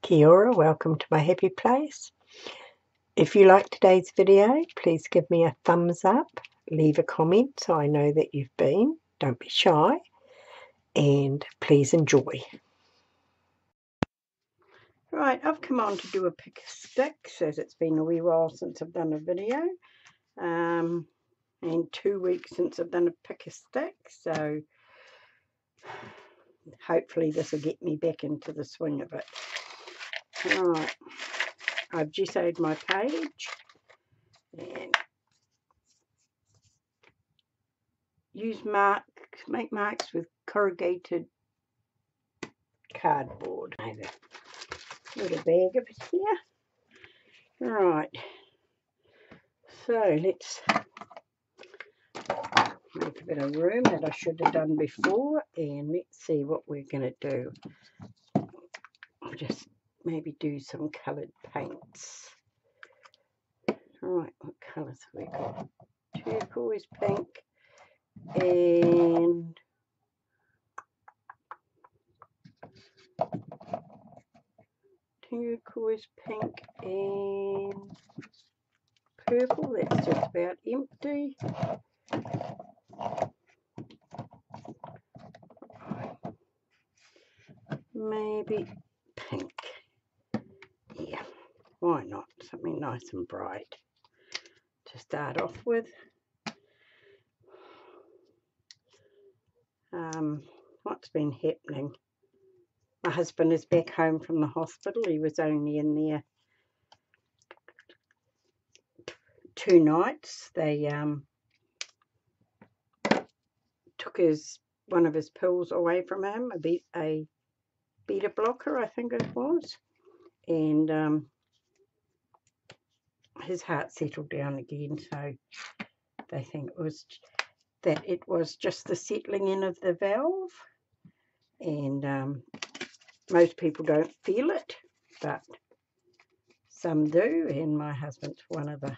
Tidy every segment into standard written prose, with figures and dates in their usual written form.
Kia ora, welcome to my happy place. If you like today's video, please give me a thumbs up, leave a comment so I know that you've been. Don't be shy, and please enjoy. Right, I've come on to do a pick of sticks as it's been a wee while since I've done a video, and 2 weeks since I've done a pick of sticks, so hopefully this will get me back into the swing of it. Right, I've gessoed my page and make marks with corrugated cardboard. I have a little bag of it here. Right, so let's make a bit of room that I should have done before, and let's see what we're going to do. I'll just maybe do some coloured paints. Right, what colours have we got? Turquoise, pink, and turquoise, pink, and purple. That's just about empty. Maybe pink. Yeah, why not? Something nice and bright to start off with. What's been happening? My husband is back home from the hospital. He was only in there 2 nights. They took one of his pills away from him, a beta blocker, I think it was, and his heart settled down again. So they think it was just the settling in of the valve, and most people don't feel it, but some do, and my husband's one of the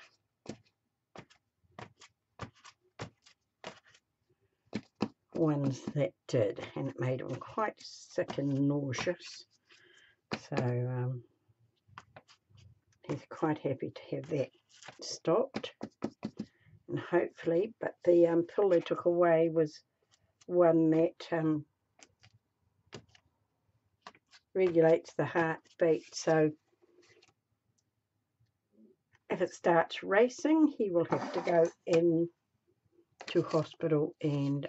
ones that did, and it made him quite sick and nauseous. So he's quite happy to have that stopped, and hopefully, but the pill they took away was one that regulates the heartbeat, so if it starts racing, he will have to go in to hospital and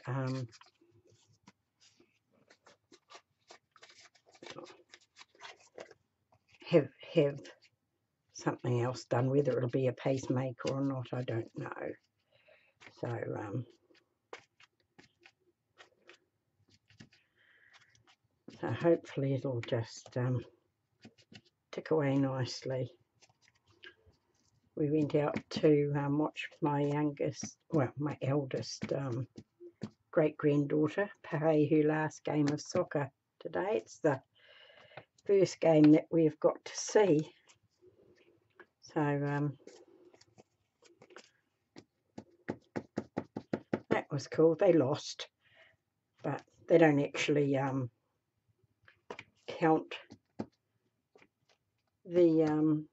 have something else done. Whether it'll be a pacemaker or not, I don't know. So hopefully it'll just tick away nicely. We went out to watch my eldest great-granddaughter play her last game of soccer today. It's the first game that we've got to see. So that was cool. They lost, but they don't actually count the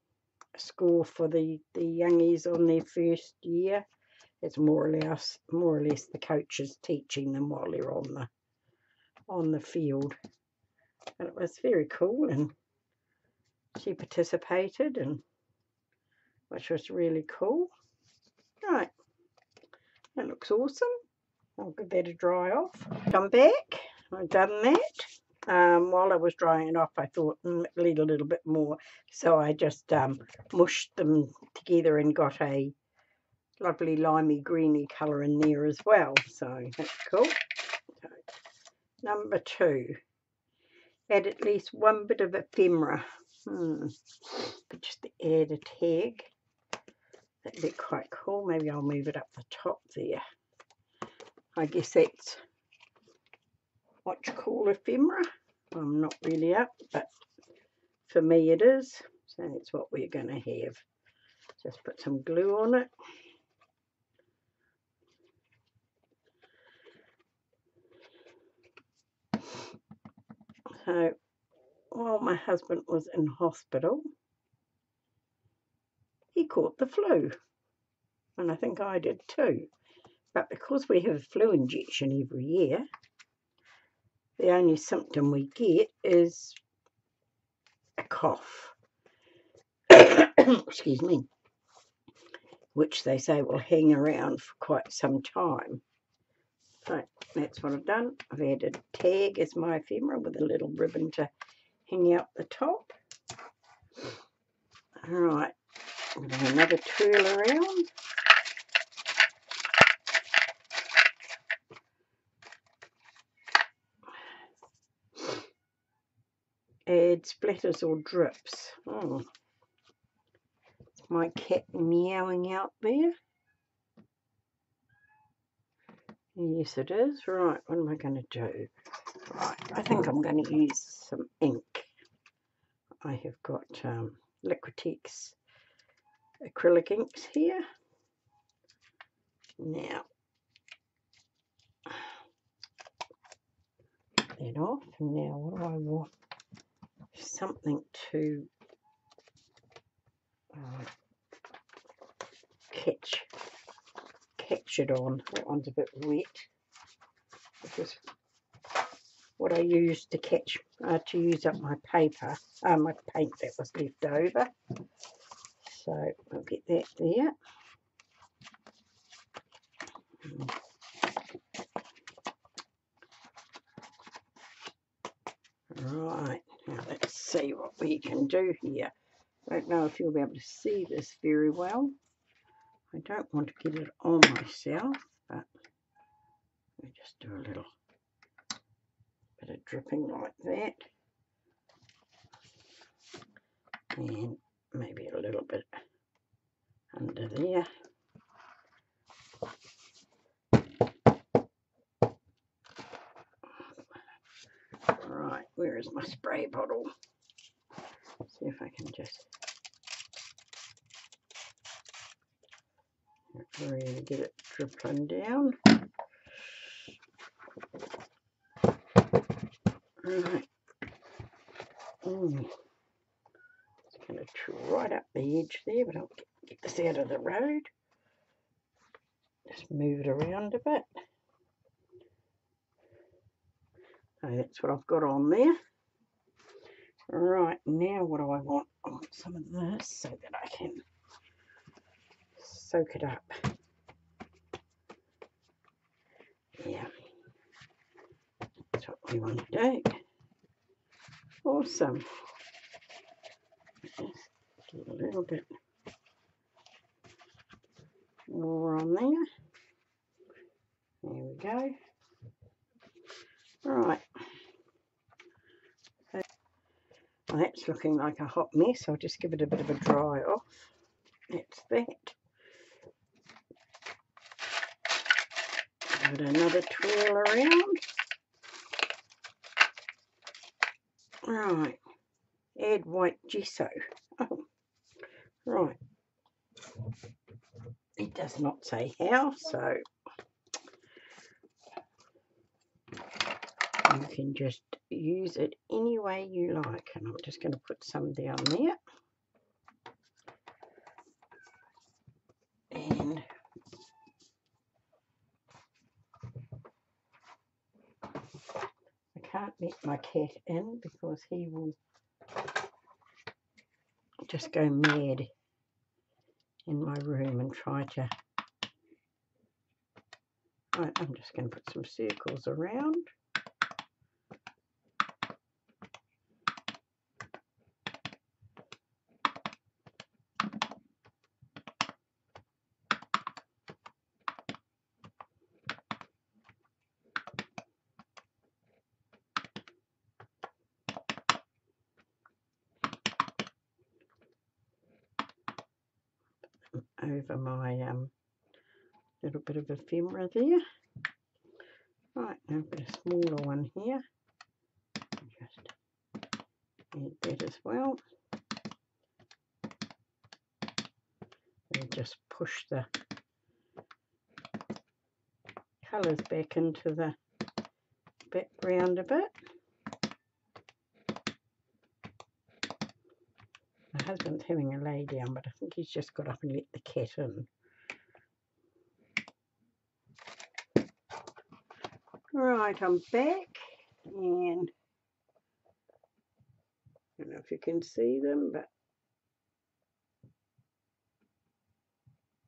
score for the youngies on their first year. It's more or less the coaches teaching them while they're on the field. And it was very cool, and she participated, and which was really cool. Right, that looks awesome. I'll give that a dry off. Come back. I've done that. While I was drying it off, I thought need a little bit more, so I just mushed them together and got a lovely limey greeny colour in there as well. So that's cool. So, number 2, add at least one bit of ephemera. Just add a tag. That'd be quite cool. Maybe I'll move it up the top there. I guess that's what you call ephemera. I'm not really up, but for me it is. So that's what we're going to have. Just put some glue on it. So while my husband was in hospital, he caught the flu, and I think I did too. But because we have a flu injection every year, the only symptom we get is a cough. Excuse me. Which they say will hang around for quite some time. So that's what I've done. I've added a tag as my ephemera with a little ribbon to hang out the top. Alright, another twirl around. Add splatters or drips. Oh, it's my cat meowing out there. Yes, it is. Right, what am I going to do? Right, I think I'm going to use some ink. I have got Liquitex acrylic inks here. Now, that off. Now, what do I want? Something to catch it on. That one's a bit wet. Because what I used to catch to use up my paper, my paint that was left over. So I'll get that there. Right, now let's see what we can do here. I don't know if you'll be able to see this very well. I don't want to get it on myself, but we just do a little bit of dripping like that. And maybe a little bit under there. Right, where is my spray bottle? See if I can just really get it dripping down. Right. It's going to right up the edge there, but I'll get this out of the road. Just move it around a bit. So that's what I've got on there. Right, now what do I want? I want some of this so that I can soak it up. Yeah, that's what we want to do. Awesome. Just get a little bit more on there. There we go. Right. So, well, that's looking like a hot mess. I'll just give it a bit of a dry off. That's that. Give it another twirl around. Right. Add white gesso. Oh, right. It does not say how, so you can just use it any way you like. And I'm just going to put some down there. And I can't let my cat in because he will just go mad in my room and try to... Right, I'm just going to put some circles around. Over my little bit of ephemera there. Right, now I've got a smaller one here. Just add that as well. And just push the colours back into the background a bit. My husband's having a lay down, but I think he's just got up and let the cat in. Right, I'm back, and I don't know if you can see them, but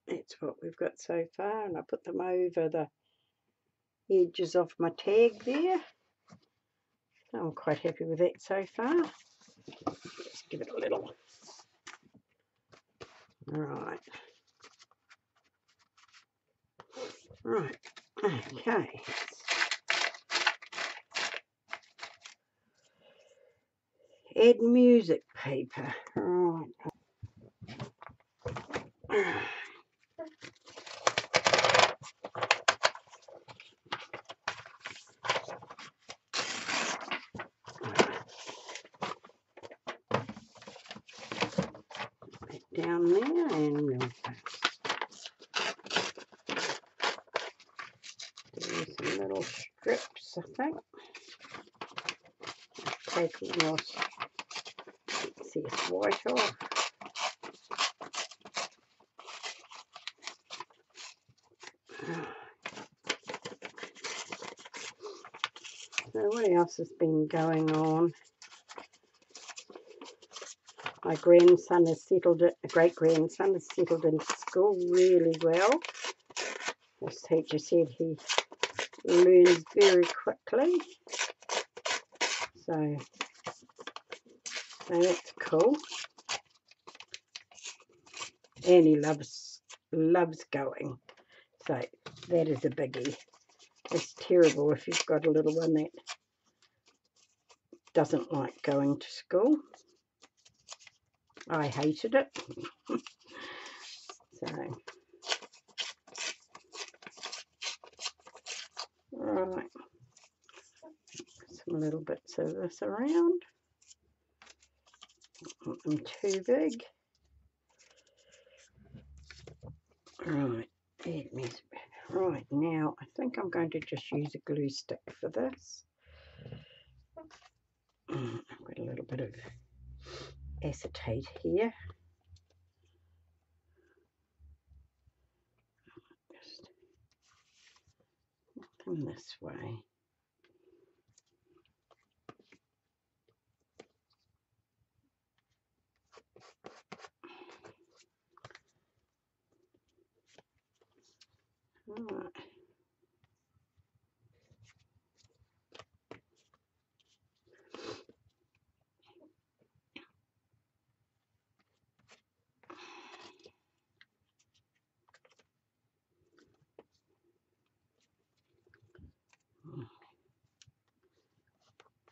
that's what we've got so far, and I put them over the edges of my tag there. So I'm quite happy with that so far. Just give it a little. Right. Right. Okay. Add music paper. Right. Down there, and we'll do some little strips, I think. Take all your excess white off. So what else has been going on? My grandson has settled, a great-grandson has settled into school really well. This teacher said he learns very quickly. So that's cool. And he loves going. So that is a biggie. It's terrible if you've got a little one that doesn't like going to school. I hated it. So, right, some little bits of this around. Don't want them too big. Right, right, now I think I'm going to just use a glue stick for this. I've got a little bit of acetate here. Just come this way. Right.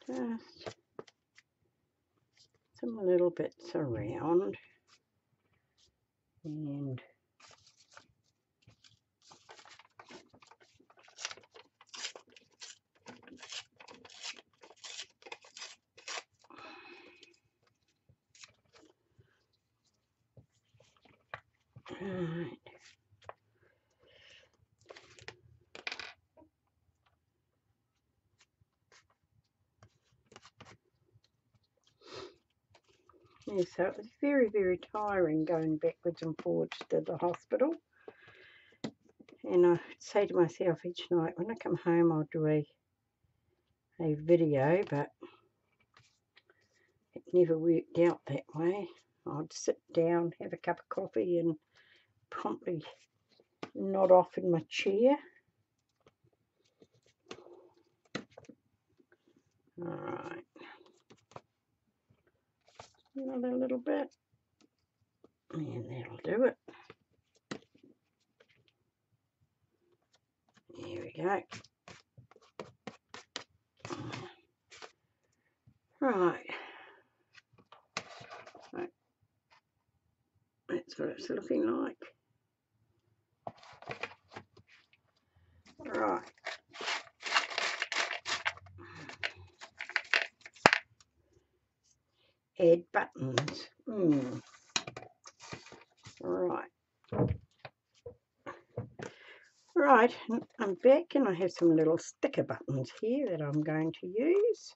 Just some little bits around, and right. Yeah, so it was very, very tiring going backwards and forwards to the hospital. And I say to myself each night, when I come home, I'll do a video, but it never worked out that way. I'd sit down, have a cup of coffee, and promptly nod off in my chair. Alright. Another little bit. And that'll do it. There we go. Right. So that's what it's looking like. Right. Add buttons. Right. Right, I'm back and I have some little sticker buttons here that I'm going to use.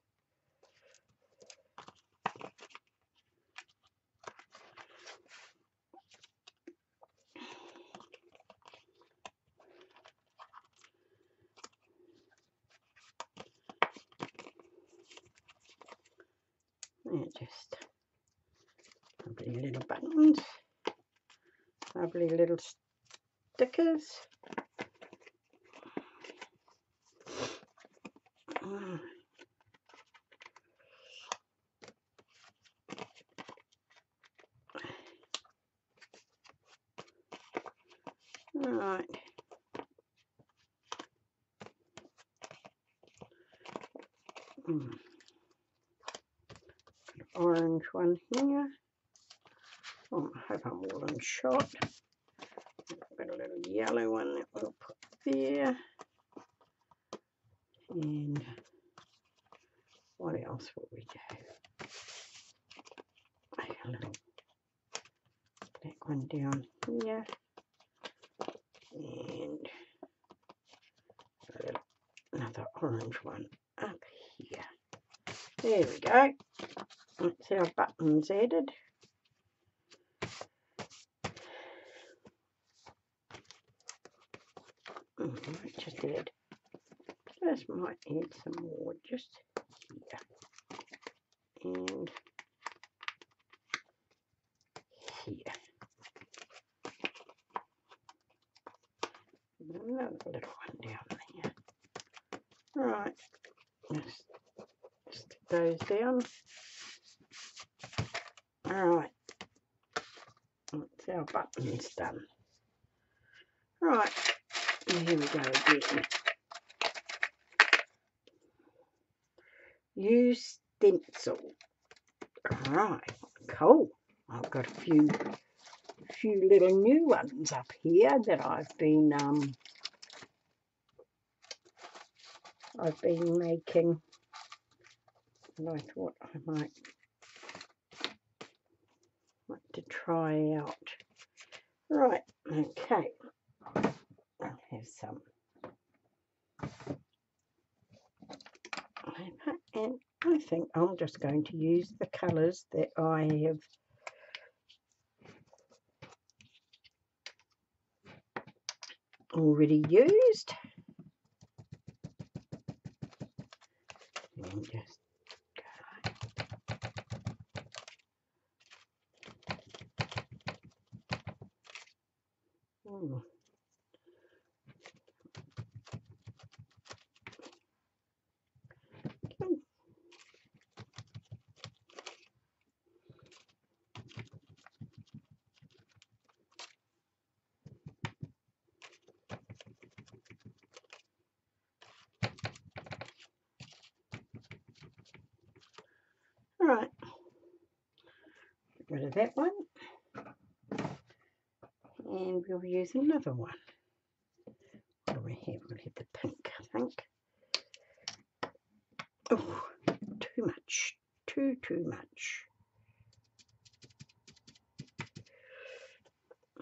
just lovely little buttons, lovely little stickers. Right. Orange one here. Oh, I hope I'm all in shot. I've got a little yellow one that we'll put there. And what else will we do? A little black one down here. And another orange one up here. There we go. That's our buttons added. Might add some more just here and here. Another little one down there. Right, just stick those down. Alright, that's our buttons done. Right, and here we go again. Use Stencil. Alright, cool. I've got a few little new ones up here that I've been making, and I thought I might like to try out. Right, okay. I'll have some paper, and I think I'm just going to use the colours that I have already used, and just go. Right, get rid of that one, and we'll use another one. What do we have? We'll have the pink, I think. Oh, too much, too much.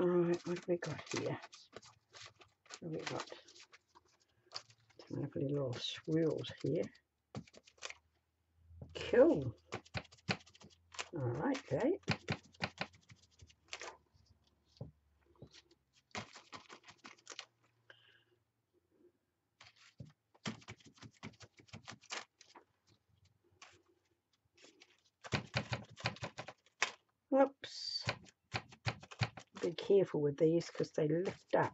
Alright, what have we got here? What have we got? Some lovely little swirls here. Cool. Alright, great. Whoops. Be careful with these because they lift up.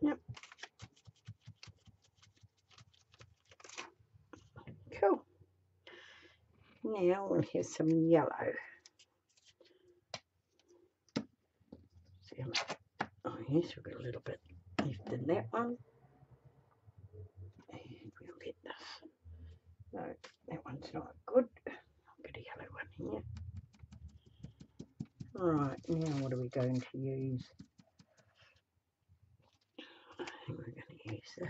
Yep. Cool. Now we'll have some yellow. See, oh yes, we've got a little bit left in that one. And we'll get this. No, that one's not good. I'll get a yellow one here. Right, now what are we going to use? I think we're going to use this.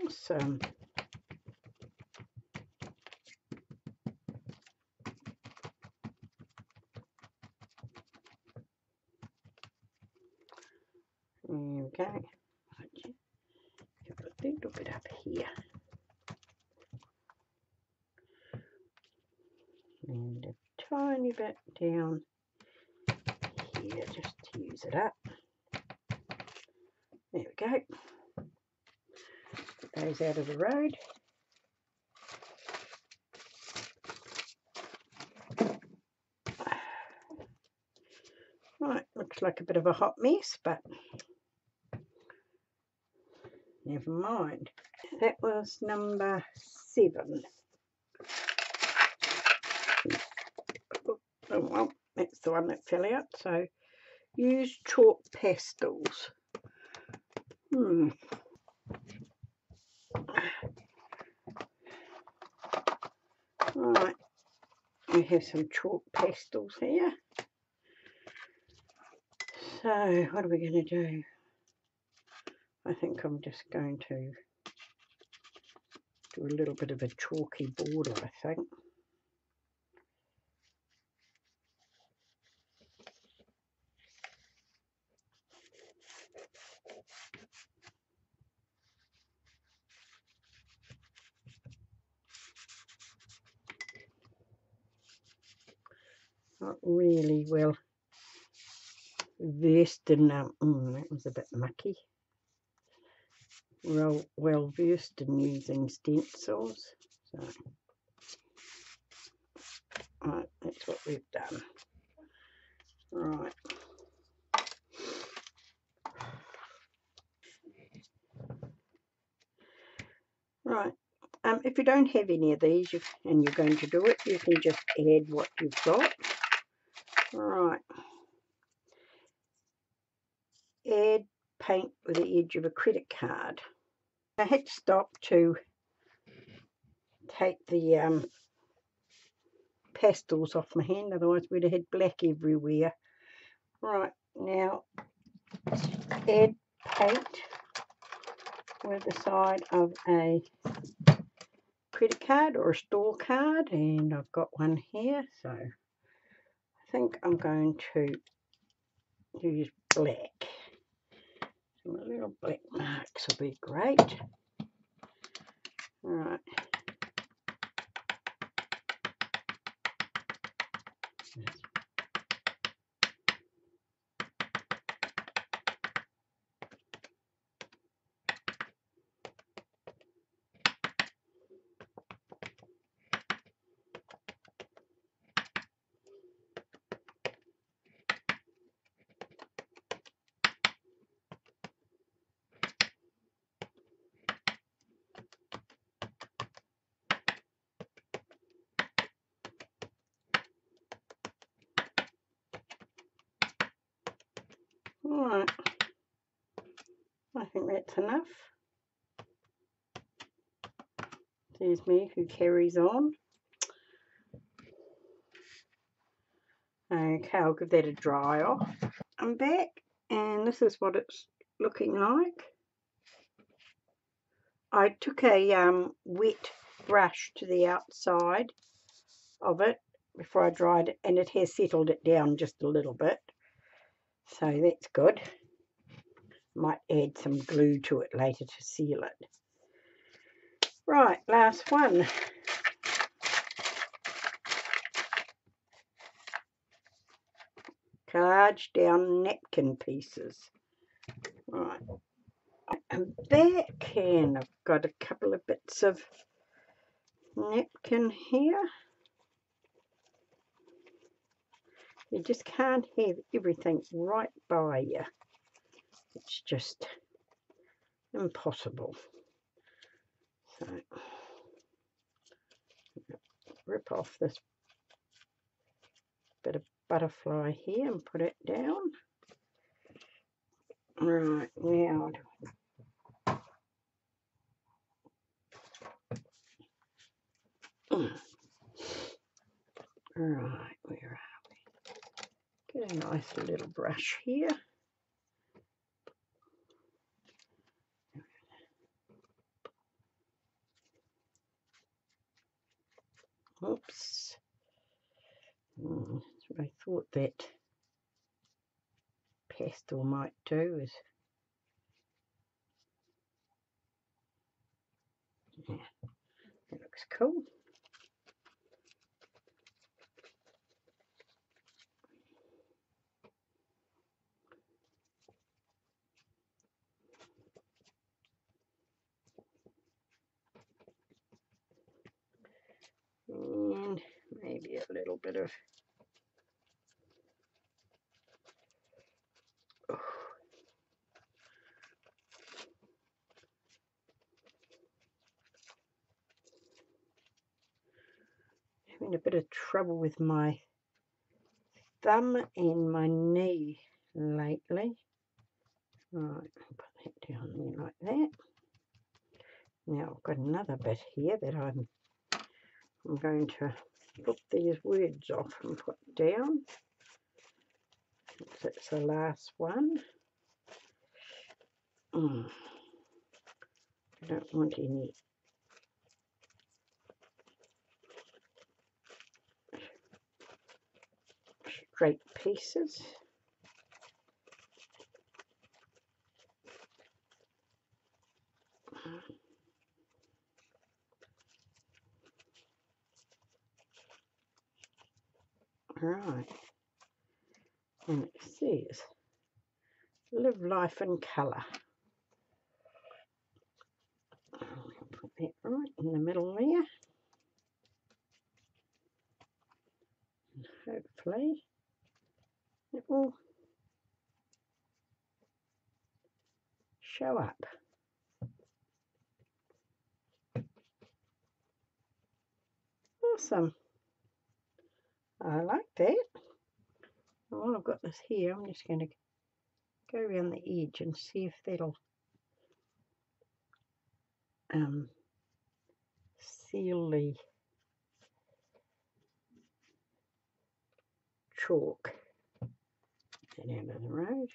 Awesome. There we go. Have a little bit up here. and a tiny bit down here just to use it up. There we go. Put those out of the road. Right, looks like a bit of a hot mess, but never mind. That was number 7. Oh well, that's the one that fell out. So use chalk pastels. Right, we have some chalk pastels here. So what are we going to do? I think I'm just going to do a little bit of a chalky border, I think. Not really well versed in that was a bit mucky. Well versed in using stencils. So right, that's what we've done. Right. Right. If you don't have any of these and you're going to do it, you can just add what you've got. Right. Add paint with the edge of a credit card. I had to stop to take the pastels off my hand, otherwise we'd have had black everywhere. Right, now add paint with the side of a credit card or a store card, and I've got one here, so I think I'm going to use black. Some little black marks will be great. Right. Alright, I think that's enough. There's me who carries on. Okay, I'll give that a dry off. I'm back and this is what it's looking like. I took a wet brush to the outside of it before I dried it, and it has settled it down just a little bit, so that's good. Might add some glue to it later to seal it. Right, last one. Collage down napkin pieces. Right, I'm back and I've got a couple of bits of napkin here. You just can't have everything right by you. It's just impossible. So rip off this bit of butterfly here and put it down. Right, now right, where are we? Get a nice little brush here. Oops. That's what I thought that pastel might do is, yeah, that looks cool. and maybe a little bit of having a bit of trouble with my thumb and my knee lately. Right, put that down there like that. Now I've got another bit here that I'm going to put these words off and put down. That's the last one. I don't want any straight pieces. Right, and it says live life in colour. I'll put that right in the middle there. And hopefully it will show up. Awesome. I like that. While I've got this here, I'm just going to go around the edge and see if that'll seal the chalk. Get out of the road.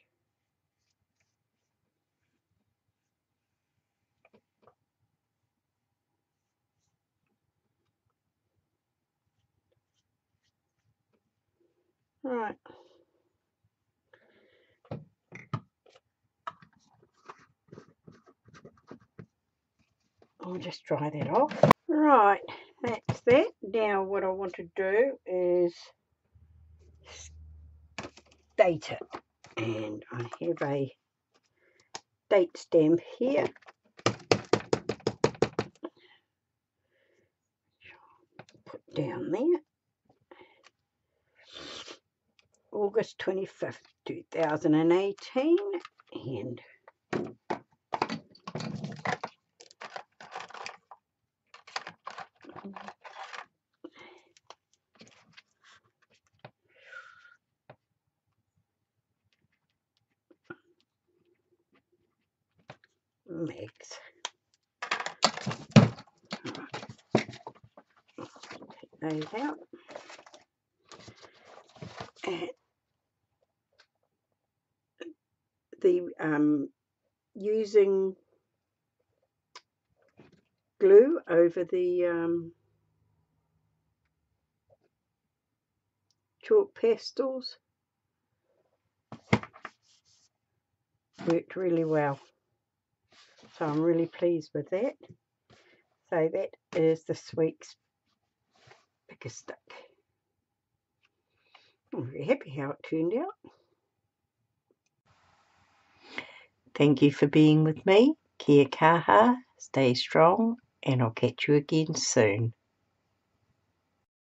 Right. I'll just dry that off. Right, that's that. Now what I want to do is date it. And I have a date stamp here. Put down there. August 25th, 2018. And Megs. Take those out. And the using glue over the chalk pastels worked really well. So I'm really pleased with that. So that is this week's picker stick. I'm very happy how it turned out. Thank you for being with me. Kia kaha, stay strong, and I'll catch you again soon.